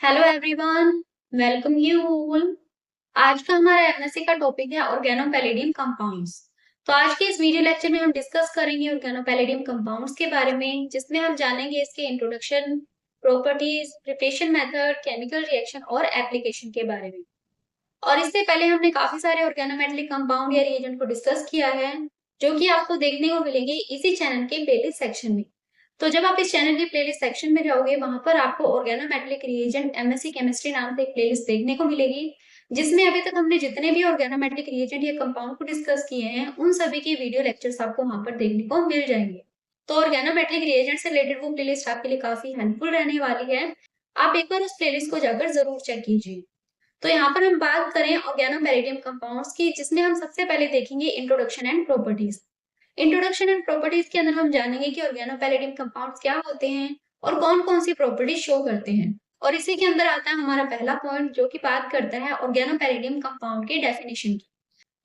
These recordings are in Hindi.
Hello everyone, welcome you all. आज का हमारा एमएससी का टॉपिक है ऑर्गेनोपैलेडियम कंपाउंड्स। तो आज के इस वीडियो लेक्चर में हम डिस्कस करेंगे ऑर्गेनोपैलेडियम कंपाउंड्स के बारे में, जिसमें हम जानेंगे इसके introduction, properties, preparation method, chemical reaction और एप्लीकेशन के बारे में। और इससे पहले हमने काफी सारे ऑर्गेनोमेटेलिक कंपाउंड या रिएजेंट को डिस्कस किया है, जो कि आपको देखने को मिलेंगे इसी चैनल के प्लेलिस्ट सेक्शन में। तो जब आप इस चैनल के प्लेलिस्ट सेक्शन में जाओगे, वहां पर आपको ऑर्गेनोमेटेलिक रिएजेंट एमएससी केमिस्ट्री नाम से एक प्लेलिस्ट देखने को मिलेगी, जिसमें अभी तक हमने जितने भी ऑर्गेनोमेटेलिक रिएजेंट या कंपाउंड को डिस्कस किए हैं, उन सभी के वीडियो लेक्चर्स आपको वहां पर देखने को मिल जाएंगे। तो ऑर्गेनोमेटेलिक रिएजेंट से रिलेटेड वो प्लेलिस्ट आपके लिए काफी हेल्पफुल रहने वाली है। आप एक बार उस प्लेलिस्ट को जाकर जरूर चेक कीजिए। तो यहाँ पर हम बात करें ऑर्गेनोपैलेडियम कंपाउंड्स की, जिसमें हम सबसे पहले देखेंगे introduction and properties. Introduction and properties के अंदर हम जानेंगे कि ऑर्गेनोपैलेडियम कंपाउंड्स क्या होते हैं और कौन कौन सी प्रॉपर्टीज शो करते हैं। और इसी के अंदर आता है हमारा पहला पॉइंट, जो कि बात करता है ऑर्गेनोपैलेडियम कंपाउंड की डेफिनेशन की।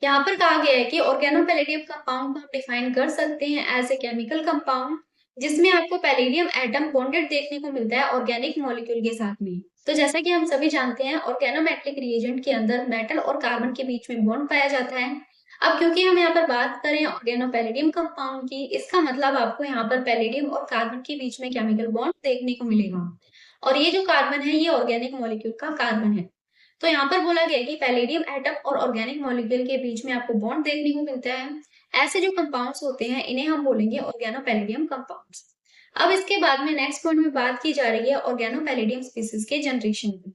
यहाँ पर कहा गया है कि ऑर्गेनोपैलेडियम कंपाउंड को हम डिफाइन कर सकते हैं एज ए केमिकल कंपाउंड जिसमें आपको पैलेडियम एटम बॉन्डेड देखने को मिलता है ऑर्गेनिक मॉलिक्यूल के साथ में। तो जैसा कि हम सभी जानते हैं, ऑर्गेनोमेटेलिक रिएजेंट के अंदर मेटल और कार्बन के बीच में बॉन्ड पाया जाता है। अब क्योंकि हम यहाँ पर बात करें ऑर्गेनोपैलेडियम कंपाउंड की, इसका मतलब आपको यहाँ पर पैलेडियम और कार्बन के बीच में केमिकल बॉन्ड देखने को मिलेगा। और ये जो कार्बन है, ये ऑर्गेनिक मॉलिक्यूल का कार्बन है। तो यहाँ पर बोला गया कि पैलेडियम एटम और ऑर्गेनिक मॉलिक्यूल के बीच में आपको बॉन्ड देखने को मिलता है। ऐसे जो कंपाउंड्स होते हैं, इन्हें हम बोलेंगे ऑर्गेनोपैलेडियम कंपाउंड्स। अब इसके बाद में नेक्स्ट पॉइंट में बात की जा रही है ऑर्गेनोपैलेडियम स्पीसीज के जनरेशन की।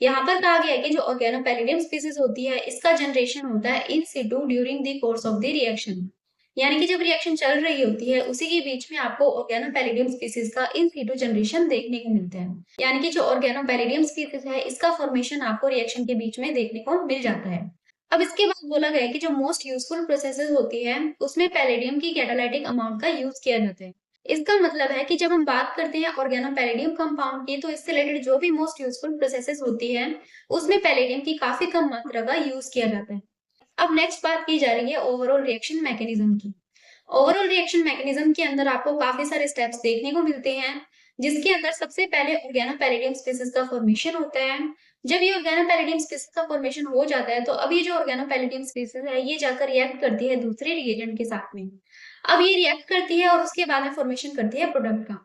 यहाँ पर कहा गया है कि जो ऑर्गेनोपैलेडियम स्पीसीज होती है, इसका जनरेशन होता है in situ during the course of the reaction. यानी कि जब रिएक्शन चल रही होती है, उसी के बीच में आपको ऑर्गेनोपैलेडियम स्पीसीज का इन सिटू जनरेशन देखने को मिलता है। यानी कि जो ऑर्गेनोपैलेडियम स्पीसीज है, इसका फॉर्मेशन आपको रिएक्शन के बीच में देखने को मिल जाता है। अब इसके बाद बोला गया है कि जो मोस्ट यूजफुल प्रोसेसेस होती है, उसमें पैलेडियम की कैटालाइटिक अमाउंट का यूज किया जाता है। इसका मतलब है कि जब हम बात करते हैं ऑर्गेनोपैलेडियम कंपाउंड की, तो इससे रिलेटेड जो भी मोस्ट यूजफुल प्रोसेसेस होती है, उसमें पैलेडियम की काफी कम मात्रा का यूज किया जाता है। अब नेक्स्ट बात की जा रही है ओवरऑल रिएक्शन मैकेनिज्म की। ओवरऑल रिएक्शन मैकेनिज्म के अंदर आपको काफी सारे स्टेप्स देखने को मिलते हैं, जिसके अंदर सबसे पहले ऑर्गेनोपैलेडियम स्पीसीज का फॉर्मेशन होता है। जब ये ऑर्गेनोपैलेडियम स्पीसीज का फॉर्मेशन हो जाता है, तो अब ये जो ऑर्गेनोपैलेडियम स्पीसीज है, ये जाकर रिएक्ट करती है दूसरे रिएजेंट के साथ में। अब ये रिएक्ट करती है और उसके बाद में फॉर्मेशन करती है प्रोडक्ट का।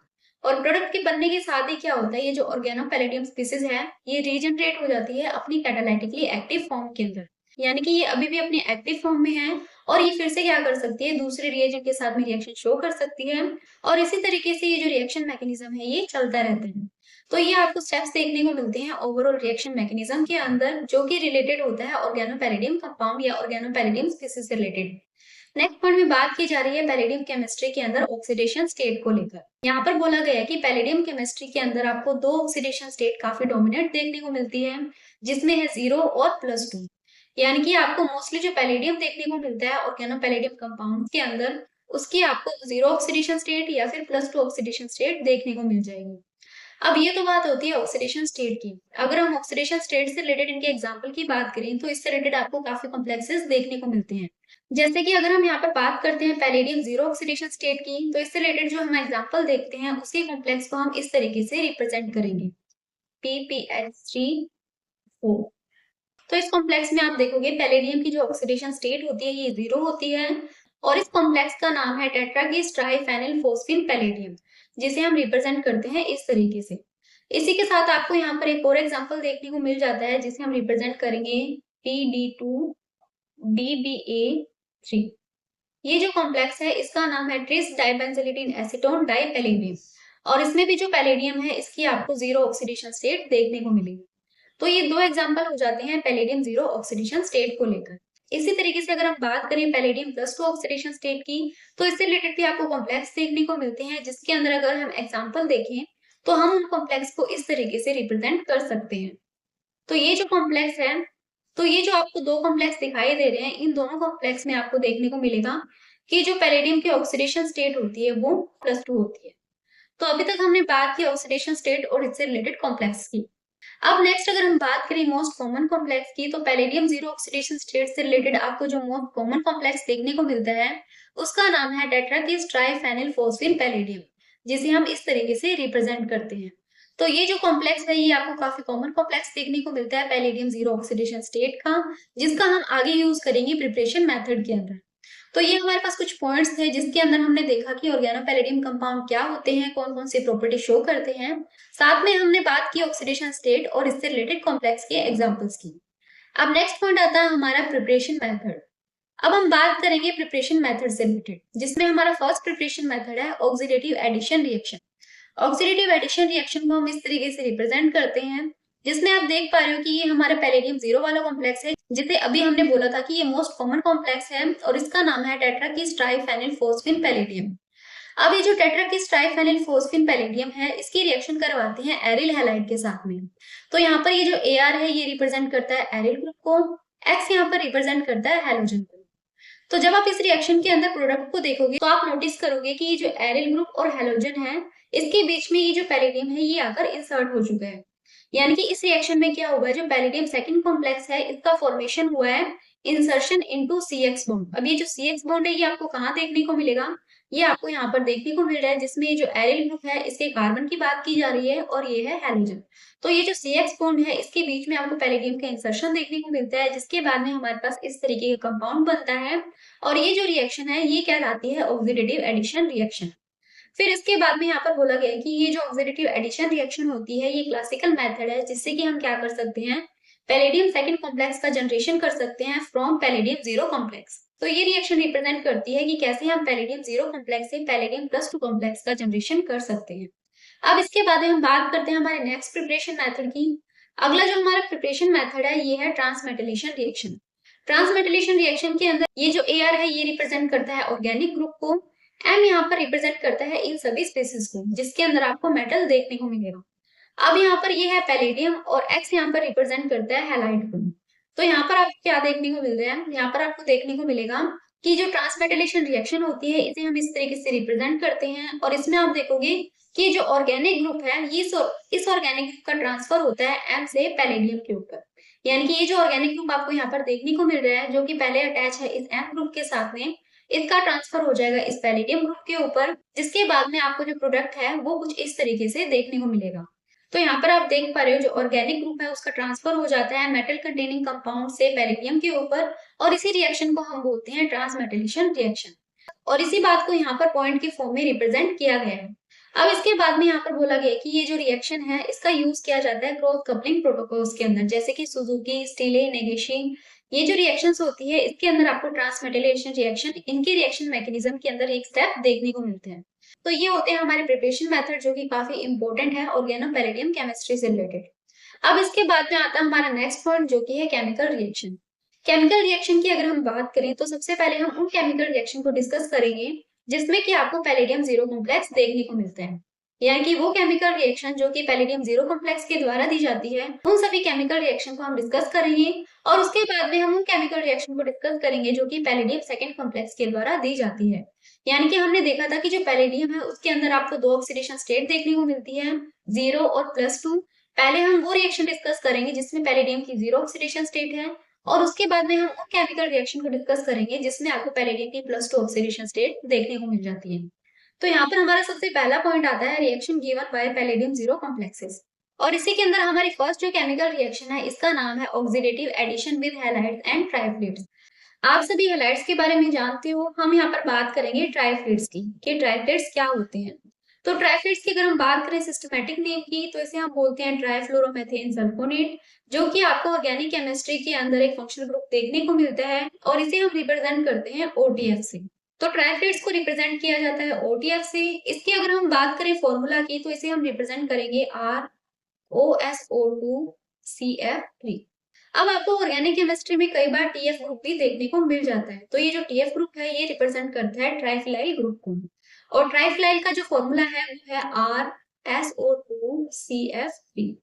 और प्रोडक्ट के बनने के साथ ही क्या होता है, ये जो ऑर्गेनोपैलेडियम स्पीसीज है, ये रीजनरेट हो जाती है अपनी कैटालाइटिकली एक्टिव फॉर्म के अंदर। यानी कि ये अभी भी अपनी एक्टिव फॉर्म में है, और ये फिर से क्या कर सकती है, दूसरे रिएजेंट के साथ में रिएक्शन शो कर सकती है। और इसी तरीके से ये जो रिएक्शन मैकेनिज्म है, ये चलता रहता है। तो ये आपको स्टेप्स देखने को मिलते हैं ओवरऑल रिएक्शन मैकेनिज्म के अंदर, जो कि रिलेटेड होता है ऑर्गेनोपैलेडियम कंपाउंड या ऑर्गेनोपैलेडियम स्पीसीज से रिलेटेड। नेक्स्ट पॉइंट में बात की जा रही है पैलेडियम केमिस्ट्री के अंदर ऑक्सीडेशन स्टेट को लेकर। यहाँ पर बोला गया है कि पैलेडियम केमिस्ट्री के अंदर आपको दो ऑक्सीडेशन स्टेट काफी डोमिनेट देखने को मिलती है, जिसमें है 0 और +2। यानी कि आपको मोस्टली जो पैलेडियम देखने को मिलता है ऑर्गेनोपैलेडियम कंपाउंड के अंदर, उसकी आपको 0 ऑक्सीडेशन स्टेट या फिर +2 ऑक्सीडेशन स्टेट देखने को मिल जाएगी। अब ये तो बात होती है ऑक्सीडेशन स्टेट की। अगर हम ऑक्सीडेशन स्टेट से रिलेटेड इनके एग्जांपल की बात करें, तो इससे रिलेटेड आपको काफी कॉम्प्लेक्सेस देखने को मिलते हैं। जैसे कि अगर हम यहाँ पर बात करते हैं पैलेडियम 0 ऑक्सीडेशन स्टेट की, तो इससे रिलेटेड जो हम एग्जांपल देखते हैं, उसके कॉम्प्लेक्स को हम इस तरीके से रिप्रेजेंट करेंगे, PPH3O। तो इस कॉम्प्लेक्स में आप देखोगे पैलेडियम की जो ऑक्सीडेशन स्टेट होती है, ये 0 होती है। और इस कॉम्प्लेक्स का नाम है टेट्राकीस ट्राइफेनिल फोस्फिन पैलेडियम, जिसे हम रिप्रेजेंट करते हैं इस तरीके से। इसी के साथ आपको यहाँ पर एक और एग्जांपल देखने को मिल जाता है, जिसे हम रिप्रेजेंट करेंगे PD2DBA3। ये जो कॉम्प्लेक्स है, इसका नाम है ट्रिस डाइबेंजिलिडीन एसीटोन डाइपैलेडियम। और इसमें भी जो पैलेडियम है, इसकी आपको 0 ऑक्सीडेशन स्टेट देखने को मिलेगी। तो ये दो एग्जांपल हो जाते हैं पैलेडियम 0 ऑक्सीडेशन स्टेट को लेकर। इसी तरीके से अगर हम बात करें पैलेडियम +2 ऑक्सीडेशन स्टेट की, तो इससे रिलेटेड भी आपको कॉम्प्लेक्स देखने को मिलते हैं, जिसके अंदर अगर हम एग्जांपल देखें, तो हम उन कॉम्प्लेक्स को इस तरीके से रिप्रेजेंट कर सकते हैं। तो ये जो कॉम्प्लेक्स है, तो ये जो आपको दो कॉम्प्लेक्स दिखाई दे रहे हैं, इन दोनों कॉम्प्लेक्स में आपको देखने को मिलेगा कि जो पैलेडियम की ऑक्सीडेशन स्टेट होती है, वो +2 होती है। तो अभी तक हमने बात की ऑक्सीडेशन स्टेट और इससे रिलेटेड कॉम्प्लेक्स की। अब नेक्स्ट अगर हम बात करें मोस्ट कॉमन कॉम्प्लेक्स की, तो पैलेडियम 0 ऑक्सीडेशन स्टेट से रिलेटेड आपको जो मोस्ट कॉमन कॉम्प्लेक्स देखने को मिलता है, उसका नाम है टेट्राकीस ट्राइफेनिल फोस्फिन पैलेडियम, जिसे हम इस तरीके से रिप्रेजेंट करते हैं। तो ये जो कॉम्प्लेक्स है ये आपको काफी कॉमन कॉम्प्लेक्स देखने को मिलता है पैलेडियम जीरो ऑक्सीडेशन स्टेट का, जिसका हम आगे यूज करेंगे प्रिपरेशन मेथड के अंदर। तो ये हमारे पास कुछ पॉइंट्स थे जिसके अंदर हमने देखा कि ऑर्गेनोपैलेडियम कंपाउंड क्या होते हैं, कौन कौन से प्रॉपर्टी शो करते हैं। साथ में हमने बात की ऑक्सीडेशन स्टेट और इससे रिलेटेड कॉम्प्लेक्स के एग्जांपल्स की। अब नेक्स्ट पॉइंट आता है हमारा प्रिपरेशन मेथड। अब हम बात करेंगे प्रिपरेशन मेथड से रिलेटेड, जिसमें हमारा फर्स्ट प्रिपरेशन मेथड है oxidative addition reaction. Oxidative addition reaction को हम इस तरीके से रिप्रेजेंट करते हैं, जिसमें आप देख पा रहे हो कि ये हमारा पैलेडियम जीरो वाला कॉम्प्लेक्स है, जिसे अभी हमने बोला था कि ये मोस्ट कॉमन कॉम्प्लेक्स है और इसका नाम है टेट्राकीस ट्राइफेनिल फोस्फिन पैलेडियम। अब ये जो टेट्राकीस ट्राइफेनिल फोस्फिन पैलेडियम है, इसकी रिएक्शन करवाते हैं एरिल हैलाइड के साथ में। तो यहाँ पर ये जो AR है ये रिप्रेजेंट करता है एरिल ग्रुप को, X यहाँ पर रिप्रेजेंट करता है हैलोजन को। तो जब आप इस रिएक्शन के अंदर प्रोडक्ट को देखोगे तो आप नोटिस करोगे कि ये जो एरिल ग्रुप और हैलोजन है, इसके बीच में ये जो पैलेडियम है ये आकर इंसर्ट हो चुका है। यानी कि इस रिएक्शन में क्या हुआ है, जो पैलेडियम सेकंड कॉम्प्लेक्स है इसका फॉर्मेशन हुआ है इंसर्शन इनटू CX बॉन्ड। अब ये जो CX बॉन्ड है ये आपको कहाँ देखने को मिलेगा, ये आपको यहाँ पर देखने को मिल रहा है, जिसमें ये जो एरिल ग्रुप है इसके कार्बन की बात की जा रही है और ये है हैलोजन। तो ये जो CX बॉन्ड है इसके बीच में आपको पैलेडियम का इंसर्शन देखने को मिलता है, जिसके बाद में हमारे पास इस तरीके का कंपाउंड बनता है और ये जो रिएक्शन है ये कहलाती है ऑक्सीडेटिव एडिशन रिएक्शन। फिर इसके बाद में यहाँ पर बोला गया है कि ये जो ऑक्सीडेटिव एडिशन रिएक्शन होती है ये क्लासिकल मेथड है, जिससे कि हम क्या कर सकते हैं, पैलेडियम सेकंड कॉम्प्लेक्स का जनरेशन कर सकते हैं फ्रॉम पैलेडियम जीरो कॉम्प्लेक्स। तो ये रिएक्शन रिप्रेजेंट करती है कि कैसे हम पैलेडियम जीरो कॉम्प्लेक्स से पैलेडियम +2 कॉम्प्लेक्स का जनरेशन कर सकते हैं। अब इसके बाद में हम बात करते हैं हमारे नेक्स्ट प्रिपरेशन मेथड की। अगला जो हमारा प्रिपरेशन मेथड है ये है ट्रांसमेटलेशन रिएक्शन। ट्रांसमेटलेशन रिएक्शन के अंदर ये जो AR है ये रिप्रेजेंट करता है ऑर्गेनिक ग्रुप को, M यहाँ पर रिप्रेजेंट करता है इन सभी स्पेसिस को जिसके अंदर आपको मेटल देखने को मिलेगा। अब यहाँ पर ये है पैलेडियम और X यहाँ पर रिप्रेजेंट करता है हैलाइड को। तो यहाँ पर आपको क्या देखने को मिल रहा है, यहाँ पर आपको देखने को मिलेगा कि जो ट्रांसमेटलेशन रिएक्शन होती है इसे हम इस तरीके से रिप्रेजेंट करते हैं और इसमें आप देखोगे कि जो ऑर्गेनिक ग्रुप है ये इस ऑर्गेनिक ग्रुप का ट्रांसफर होता है M से पैलेडियम के ऊपर। यानी कि ये जो ऑर्गेनिक ग्रुप आपको यहाँ पर देखने को मिल रहा है जो कि पहले अटैच है इस M ग्रुप के साथ में, इसका ट्रांसफर हो जाएगा इस पैलेडियम ग्रुप के ऊपर, जिसके बाद में आपको जो प्रोडक्ट है वो कुछ इस तरीके से देखने को मिलेगा। तो यहाँ पर आप देख पा रहे हो जो ऑर्गेनिक ग्रुप है उसका ट्रांसफर हो जाता है मेटल कंटेनिंग कंपाउंड से पैलेडियम के ऊपर और इसी रिएक्शन को हम बोलते हैं ट्रांसमेटलेशन रिएक्शन। और इसी बात को यहाँ पर पॉइंट के फॉर्म में रिप्रेजेंट किया गया है। अब इसके बाद में यहाँ पर बोला गया है कि ये जो रिएक्शन है इसका यूज किया जाता है क्रॉस कपलिंग प्रोटोकॉल्स के अंदर, जैसे कि सुजुकी, स्टीले, नेगेशी। ये जो रिएक्शंस होती है इसके अंदर आपको ट्रांसमेटलेशन रिएक्शन इनके रिएक्शन मैकेनिज्म के अंदर एक स्टेप देखने को मिलते हैं। तो ये होते हैं हमारे प्रिपरेशन मेथड जो कि काफी इंपॉर्टेंट है ऑर्गेनोपैलेडियम केमिस्ट्री से रिलेटेड। अब इसके बाद में आता है हमारा नेक्स्ट पॉइंट जो कि है केमिकल रिएक्शन। केमिकल रिएक्शन की अगर हम बात करें तो सबसे पहले हम उन केमिकल रिएक्शन को डिस्कस करेंगे जिसमें कि आपको पैलेडियम जीरो कॉम्प्लेक्स देखने को मिलता है। यानी कि वो केमिकल रिएक्शन जो कि पैलेडियम जीरो कॉम्प्लेक्स के द्वारा दी जाती है, उन सभी केमिकल रिएक्शन को हम डिस्कस करेंगे और उसके बाद में हम उन केमिकल रिएक्शन को डिस्कस करेंगे जो कि पैलेडियम सेकंड कॉम्प्लेक्स के द्वारा दी जाती है। यानी कि हमने देखा था कि जो पैलेडियम है उसके अंदर आपको दो ऑक्सीडेशन स्टेट देखने को मिलती है, 0 और +2। पहले हम वो रिएक्शन डिस्कस करेंगे जिसमें पैलेडियम की 0 ऑक्सीडेशन स्टेट है और उसके बाद में हम उन केमिकल रिएक्शन को डिस्कस करेंगे जिसमें आपको पैलेडियम की +2 ऑक्सीडेशन स्टेट देखने को मिल जाती है। तो यहाँ पर हमारा सबसे पहला पॉइंट आता है reaction given by palladium zero complexes. और इसी के अंदर हमारी फर्स्ट जो केमिकल रिएक्शन है इसका नाम है oxidative addition with halides and triflates. आप सभी हैलाइड्स के बारे में जानते हो, हम यहाँ पर बात करेंगे ट्राइफ्लेट्स की कि ट्राइफ्लेट्स क्या होते हैं। तो ट्राइफ्लेट्स की अगर हम बात करें सिस्टमैटिक नेम की तो इसे हम बोलते हैं ट्राइफ्लोरोमेथेन सल्फोनेट, जो कि आपको ऑर्गेनिक केमिस्ट्री के अंदर एक फंक्शनल ग्रुप देखने को मिलता है और इसे हम रिप्रेजेंट करते हैं OTF से। तो ट्राइफ्लेट्स को रिप्रेजेंट किया जाता है OTF से। इसकी अगर हम बात करें फॉर्मूला की तो इसे हम रिप्रेजेंट करेंगे ROSO2CF3। अब आपको ऑर्गेनिक केमिस्ट्री में कई बार TF ग्रुप भी देखने को मिल जाता है। तो ये जो TF ग्रुप है ये रिप्रेजेंट करता है ट्राइफिनाइल ग्रुप को और ट्राइफिनाइल का जो फॉर्मूला है वो है RSO2CF3।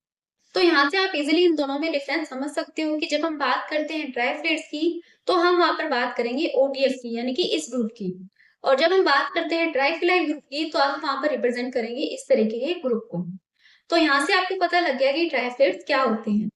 तो यहाँ से आप इजीली इन दोनों में डिफरेंस समझ सकते हो कि जब हम बात करते हैं ट्राइफ्लेट्स की तो हम वहां पर बात करेंगे OTF की यानी कि इस ग्रुप की, और जब हम बात करते हैं ट्राइफिनाइल ग्रुप की तो आप वहां पर रिप्रेजेंट करेंगे इस तरीके के ग्रुप को। तो यहाँ से आपको पता लग गया कि ट्राइफ्लेट्स क्या होते हैं।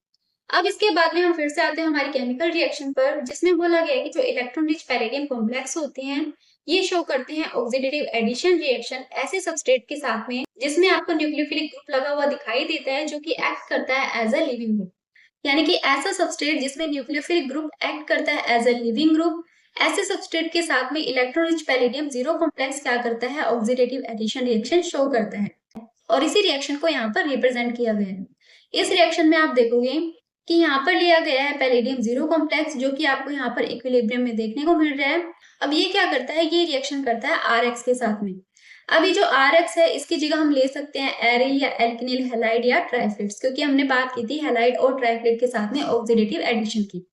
अब इसके बाद में हम फिर से आते हैं हमारी केमिकल रिएक्शन पर, जिसमें बोला गया है कि जो इलेक्ट्रॉन रिच पैलेडियम कॉम्प्लेक्स होते हैं ये शो करते हैं ऑक्सीडेटिव एडिशन रिएक्शन ऐसे सबस्ट्रेट के साथ में जिसमें आपको न्यूक्लियोफिलिक ग्रुप लगा हुआ दिखाई देता है जो कि एक्ट करता है एज अ लिविंग ग्रुप। यानी कि ऐसा सबस्ट्रेट जिसमें न्यूक्लियोफिलिक ग्रुप एक्ट करता है एज अ लिविंग ग्रुप, ऐसे सबस्ट्रेट के साथ में electron rich palladium zero complex क्या करता है, ऑक्सीडेटिव एडिशन रिएक्शन शो करता है। और इसी रिएक्शन को यहाँ पर रिप्रेजेंट किया गया है। इस रिएक्शन में आप देखोगे कि यहाँ पर लिया गया है पैलेडियम जीरो कॉम्प्लेक्स जो कि आपको यहाँ पर इक्विलिब्रियम में देखने को मिल रहा है। अब ये क्या करता है, ये रिएक्शन करता है आर के साथ में। अब ये जो आर है इसकी जगह हम ले सकते हैं एरिल या एल्केनिल हैलाइड या ट्राइफ्लेट्स, क्योंकि हमने बात की थी हैलाइड और ट्राइफ्लेट के साथ में ऑक्सीडेटिव एडिशन की।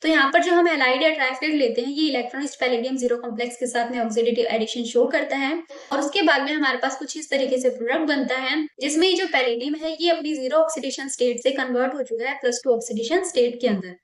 तो यहाँ पर जो हम हैलाइड या ट्राइफ्लेट लेते हैं ये इलेक्ट्रॉनिक पैलेडियम जीरो कॉम्प्लेक्स के साथ में ऑक्सीडेटिव एडिशन शो करता है और उसके बाद में हमारे पास कुछ इस तरीके से प्रोडक्ट बनता है जिसमें ये जो पैलेडियम है ये अपनी जीरो ऑक्सीडेशन स्टेट से कन्वर्ट हो चुका है +2 ऑक्सीडेशन स्टेट के अंदर।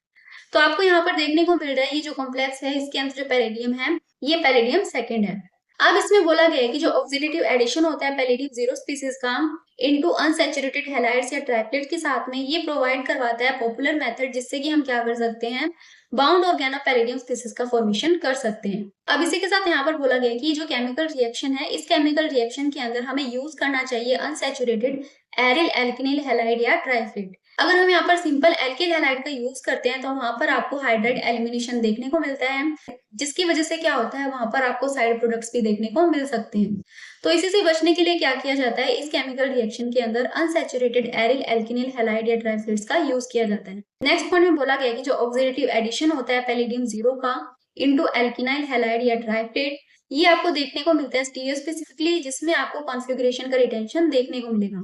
तो आपको यहाँ पर देखने को मिल रहा है ये जो कॉम्प्लेक्स है इसके अंदर जो पैलेडियम है ये पैलेडियम सेकेंड है। अब इसमें बोला गया है कि जो ऑक्सीडेटिव एडिशन होता है पैलेडियम जीरो स्पीसीज का इनटू अनसैचुरेटेड हैलाइड्स या ट्राइप्लेट के साथ में ये प्रोवाइड करवाता है पॉपुलर मेथड जिससे कि हम क्या कर सकते हैं, बाउंड ऑर्गेनोपैलेडियम स्पीसीज का फॉर्मेशन कर सकते हैं। अब इसी के साथ यहाँ पर बोला गया कि जो केमिकल रिएक्शन है इस केमिकल रिएक्शन के अंदर हमें यूज करना चाहिए अनसैचुरेटेड एरिल एल्केनिल हैलाइड या ट्राइफ्लेट। अगर हम यहाँ पर सिंपल एल्किल हैलाइड का यूज करते हैं तो वहां पर आपको हाइड्राइड एलिमिनेशन देखने को मिलता है जिसकी वजह से क्या होता है वहां पर आपको साइड प्रोडक्ट्स भी देखने को मिल सकते हैं। तो इसी से बचने के लिए क्या किया जाता है, इस केमिकल रिएक्शन के अंदर अनसैचुरेटेड एरिल एल्केनिल हैलाइड या ट्राइफ्लेट्स का यूज किया जाता है। नेक्स्ट पॉइंट में बोला गया कि जो ऑक्सीडेटिव एडिशन होता है पैलेडियम जीरो का इंटू एल्किनाइल हैलाइड या ट्राइफ्लेट ये आपको देखने को मिलता है स्टीरियो स्पेसिफिकली जिसमें आपको कॉन्फ़िगरेशन का रिटेंशन देखने को मिलेगा।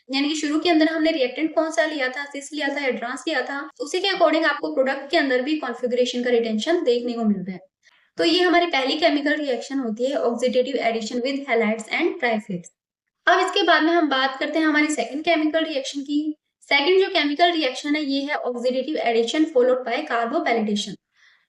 यानी कि शुरू के अंदर हमने रिएक्टेंट कौन सा लिया था, सिस लिया था या ट्रांस लिया था, उसी के अकॉर्डिंग आपको प्रोडक्ट के अंदर भी कॉन्फ़िगरेशन का रिटेंशन देखने को मिलता है। तो ये हमारी पहली केमिकल रिएक्शन होती है oxidative addition with halides and triflates. अब इसके बाद में हम बात करते हैं हमारी सेकंड केमिकल रिएक्शन की। सेकंड जो केमिकल रिएक्शन है ये है oxidative addition followed by carbopalladation.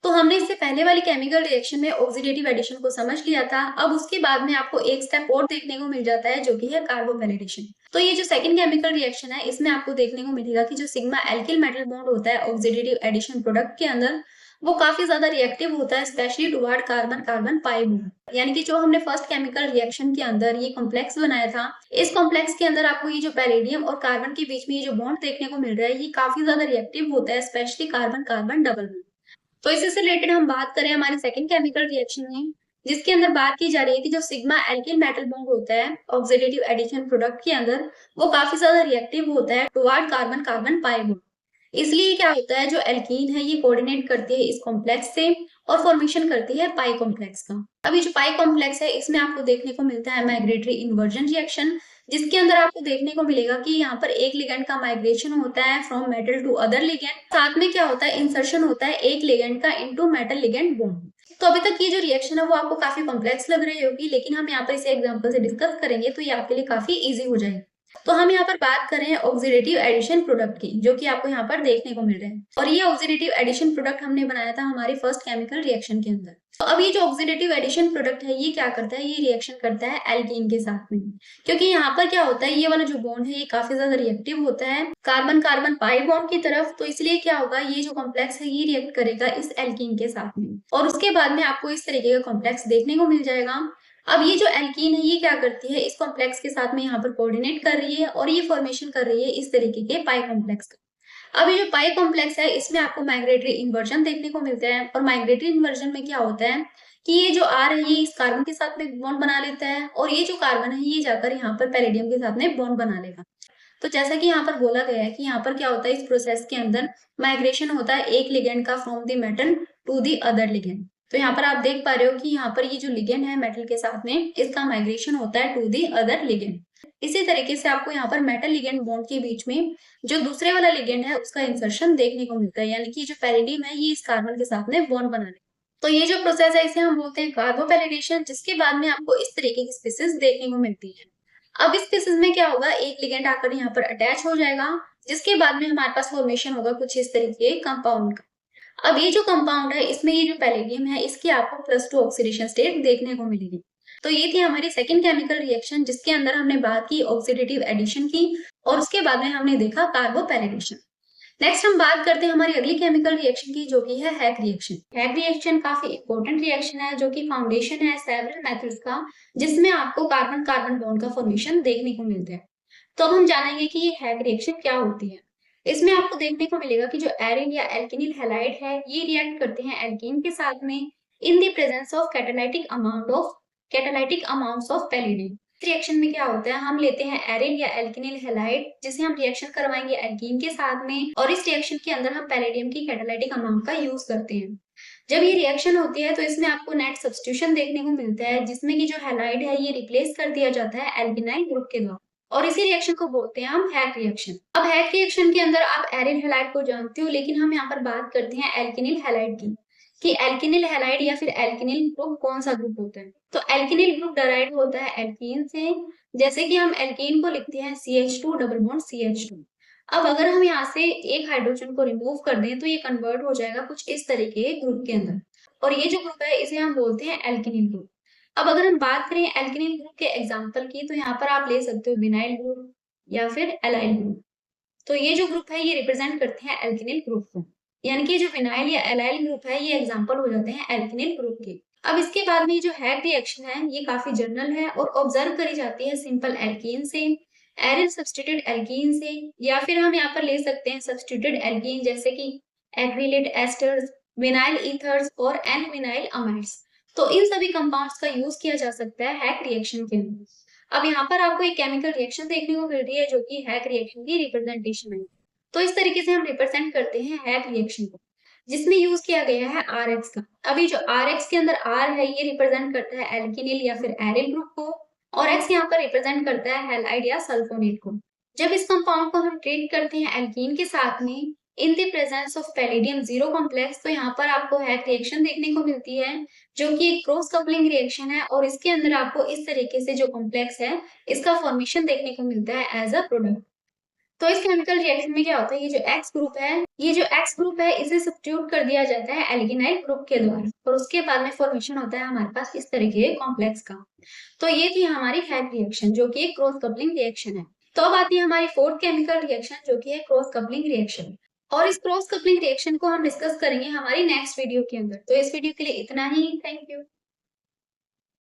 तो हमने इससे पहले वाली केमिकल रिएक्शन में ऑक्सीडेटिव एडिशन को समझ लिया था। अब उसके बाद में आपको एक स्टेप और देखने को मिल जाता है जो कि है कार्बोवैलिडेशन। तो ये जो सेकंड केमिकल रिएक्शन है इसमें आपको देखने को मिलेगा कि जो सिग्मा एल्किल मेटल बॉन्ड होता है ऑक्सीडेटिव एडिशन प्रोडक्ट के अंदर वो काफी ज्यादा रिएक्टिव होता है specially toward carbon carbon pi bond. यानी कि जो हमने फर्स्ट केमिकल रिएक्शन के अंदर ये कॉम्प्लेक्स बनाया था इस कॉम्प्लेक्स के अंदर आपको ये जो पैलेडियम और कार्बन के बीच में ये जो बॉन्ड देखने को मिल रहा है ये काफी ज्यादा रिएक्टिव होता है specially carbon carbon double bond. तो इससे रिलेटेड हम बात करें हमारे सेकंड केमिकल रिएक्शन में जिसके अंदर बात की जा रही है कि जो सिग्मा एल्किल मेटल बॉन्ड होता है ऑक्सीडेटिव एडिशन प्रोडक्ट के अंदर वो काफी ज्यादा रिएक्टिव होता है toward carbon carbon pi bond. इसलिए क्या होता है जो एल्कीन है ये कोऑर्डिनेट करती है इस कॉम्प्लेक्स से और फॉर्मेशन करती है पाई कॉम्प्लेक्स का। अब ये जो पाई कॉम्प्लेक्स है इसमें आपको देखने को मिलता है माइग्रेटरी इन्वर्जन रिएक्शन जिसके अंदर आपको देखने को मिलेगा कि यहाँ पर एक लिगेंड का माइग्रेशन होता है from metal to other ligand, साथ में क्या होता है इंसर्शन होता है एक लिगेंड का इनटू मेटल लिगेंड बॉन्ड। तो अभी तक ये जो रिएक्शन है वो आपको काफी कॉम्प्लेक्स लग रही होगी लेकिन हम यहाँ पर इसे एग्जांपल से डिस्कस करेंगे तो ये आपके लिए काफी इजी हो जाएगी। तो हम यहाँ पर बात कर रहे हैं ऑक्सीडेटिव एडिशन प्रोडक्ट की जो कि आपको यहाँ पर देखने को मिल रहा है और ये ऑक्सीडेटिव एडिशन प्रोडक्ट हमने बनाया था हमारी फर्स्ट केमिकल रिएक्शन के अंदर। तो अब ये जो ऑक्सीडेटिव एडिशन प्रोडक्ट है ये क्या करता है, ये रिएक्शन करता है एल्कीन के साथ में क्योंकि यहाँ पर क्या होता है ये वाला जो बॉन्ड है ये काफी ज्यादा रिएक्टिव होता है कार्बन कार्बन पाई बॉन्ड की तरफ। तो इसलिए क्या होगा ये जो कॉम्प्लेक्स है ये रिएक्ट करेगा इस एल्कीन के साथ में और उसके बाद में आपको इस तरीके का कॉम्प्लेक्स देखने को मिल जाएगा। अब ये जो एल्कीन है ये क्या करती है इस कॉम्प्लेक्स के साथ में यहाँ पर कोऑर्डिनेट कर रही है और ये फॉर्मेशन कर रही है इस तरीके के पाई कॉम्प्लेक्स का। अब ये जो पाई कॉम्प्लेक्स है इसमें आपको माइग्रेटरी इन्वर्जन देखने को मिलता है और माइग्रेटरी इन्वर्जन में क्या होता है कि ये जो आर है ये इस कार्बन के साथ में बॉन्ड बना लेता है और ये जो कार्बन है ये जाकर यहाँ पर पैलेडियम के साथ में बॉन्ड बना लेगा। तो जैसा कि यहाँ पर बोला गया है कि यहाँ पर क्या होता है इस प्रोसेस के अंदर माइग्रेशन होता है एक लिगेंड का from the metal to the other ligand. तो यहाँ पर आप देख पा रहे हो कि यहाँ पर ये जो लिगेंड है मेटल के साथ में इसका माइग्रेशन होता है टू दी अदर लिगेंड। इसी तरीके से आपको यहाँ पर मेटल लिगेंड बॉन्ड के बीच में जो दूसरे वाला लिगेंड है उसका इंसर्शन देखने को मिलता है यानी कि जो पैलेडियम है ये इस कार्बन के साथ में बॉन्ड बना ले। तो ये जो प्रोसेस है इसे हम बोलते हैं कार्बोपैलेडेशन जिसके बाद में आपको इस तरीके की स्पीसीज देखने को मिलती है। अब इस स्पीसीज में क्या होगा एक लिगेंड आकर यहाँ पर अटैच हो जाएगा जिसके बाद में हमारे पास फॉर्मेशन होगा कुछ इस तरीके के कंपाउंड का। अब ये जो कंपाउंड है इसमें ये जो पैलेडियम है इसकी आपको +2 ऑक्सीडेशन स्टेट देखने को मिलेगी। तो ये थी हमारी सेकंड केमिकल रिएक्शन जिसके अंदर हमने बात की ऑक्सीडेटिव एडिशन की और उसके बाद में हमने देखा कार्बोपैलेडेशन। नेक्स्ट हम बात करते हैं हमारी अगली केमिकल रिएक्शन की, जो कि है हैक रिएक्शन। हैक रिएक्शन काफी इंपॉर्टेंट रिएक्शन है, जो कि फाउंडेशन है सेवरल मेथड्स का, जिसमें आपको कार्बन कार्बन बॉन्ड का फॉर्मेशन देखने को मिलता है। तो अब हम जानेंगे कि ये हैक रिएक्शन क्या होती है। इसमें आपको देखने को मिलेगा कि जो एरिन या एल्केनिल हैलाइड है, ये रिएक्ट करते हैं एल्कीन के साथ में in the presence of catalytic amounts of palladium. Reaction में क्या होता है, हम लेते हैं एरिन या एल्केनिल हैलाइड, जिसे हम रिएक्शन करवाएंगे एल्कीन के साथ में, और इस रिएक्शन के अंदर हम पैलेडियम की कैटालाइटिक अमाउंट का यूज करते हैं। जब ये रिएक्शन होती है तो इसमें आपको नेट सब्स्टिट्यूशन देखने को मिलता है, जिसमें कि जो हैलाइड है ये रिप्लेस कर दिया जाता है एल्केनाइल ग्रुप के द्वारा, और इसी रिएक्शन को बोलते हैं हम हैक रिएक्शन। अब हैक रिएक्शन के अंदर आप एरिन हैलाइड को जानते हो, लेकिन हम यहाँ पर बात करते हैं एल्केनिल हैलाइड की, कि एल्केनिल हैलाइड या फिर एल्केनिल ग्रुप कौन सा ग्रुप होता है। तो एल्केनिल ग्रुप डराइव होता है एल्कीन से, जैसे कि हम एल्कीन को लिखते हैं CH2 डबल बॉन्ड CH2। अब अगर हम यहाँ से एक हाइड्रोजन को रिमूव कर दें तो ये कन्वर्ट हो जाएगा कुछ इस तरीके के ग्रुप के अंदर, और ये जो ग्रुप है इसे हम बोलते हैं एल्केनिल ग्रुप। अब अगर हम बात करें एल्केनिल ग्रुप के एग्जाम्पल की, तो यहाँ पर आप ले सकते हो विनाइल ग्रुप या फिर एलाइल ग्रुप। तो ये जो ग्रुप है ये रिप्रेजेंट करते हैं एल्केनिल ग्रुप को, यानी कि जो विनाइल या एलाइल ग्रुप है ये एग्जांपल हो जाते हैं एल्केनिल ग्रुप के। अब इसके बाद में जो हैक रिएक्शन है ये काफी जनरल है और ऑब्जर्व करी जाती है सिंपल एल्कीन से, एरिन सब्स्टिट्यूटेड एल्कीन से, या फिर हम यहाँ पर ले सकते हैं सब्स्टिट्यूटेड एल्कीन जैसे कि एक्रिलेट एस्टर्स, विनाइल ईथर्स और एन विनाइल अमाइड्स। तो इन सभी कंपाउंड्स का यूज किया जा सकता है हैक रिएक्शन के अंदर। अब यहाँ पर आपको एक केमिकल रिएक्शन देखने को मिल रही है, जो कि हैक रिएक्शन की रिप्रेजेंटेशन है। तो इस तरीके से हम रिप्रेजेंट करते हैं हैक रिएक्शन को, जिसमें यूज किया गया है RX का। अभी जो RX के अंदर R है ये रिप्रेजेंट करता है एल्केनिल या फिर एरिल ग्रुप को, और X यहाँ पर रिप्रेजेंट करता है हैलाइड या सल्फोनेट को। जब इस कंपाउंड को हम ट्रीट करते हैं एल्कीन के साथ में in the presence of palladium zero complex, तो यहाँ पर आपको हैक रिएक्शन देखने को मिलती है, जो कि एक क्रॉस कपलिंग रिएक्शन है, और इसके अंदर आपको इस तरीके से जो कॉम्प्लेक्स है इसका फॉर्मेशन देखने को मिलता है एज अ प्रोडक्ट। तो इस केमिकल रिएक्शन में क्या होता है, ये जो एक्स ग्रुप है इसे सब्स्टिट्यूट कर दिया जाता है एल्गिनाइल ग्रुप के द्वारा, और उसके बाद में फॉर्मेशन होता है हमारे पास इस तरीके के कॉम्प्लेक्स का। तो ये थी हमारी हैक रिएक्शन, जो कि एक क्रॉस कपलिंग रिएक्शन है। तो अब आती है हमारी फोर्थ केमिकल रिएक्शन, जो कि है क्रॉस कपलिंग रिएक्शन, और इस क्रॉस कपलिंग रिएक्शन को हम डिस्कस करेंगे हमारी नेक्स्ट वीडियो के अंदर। तो इस वीडियो के लिए इतना ही, थैंक यू।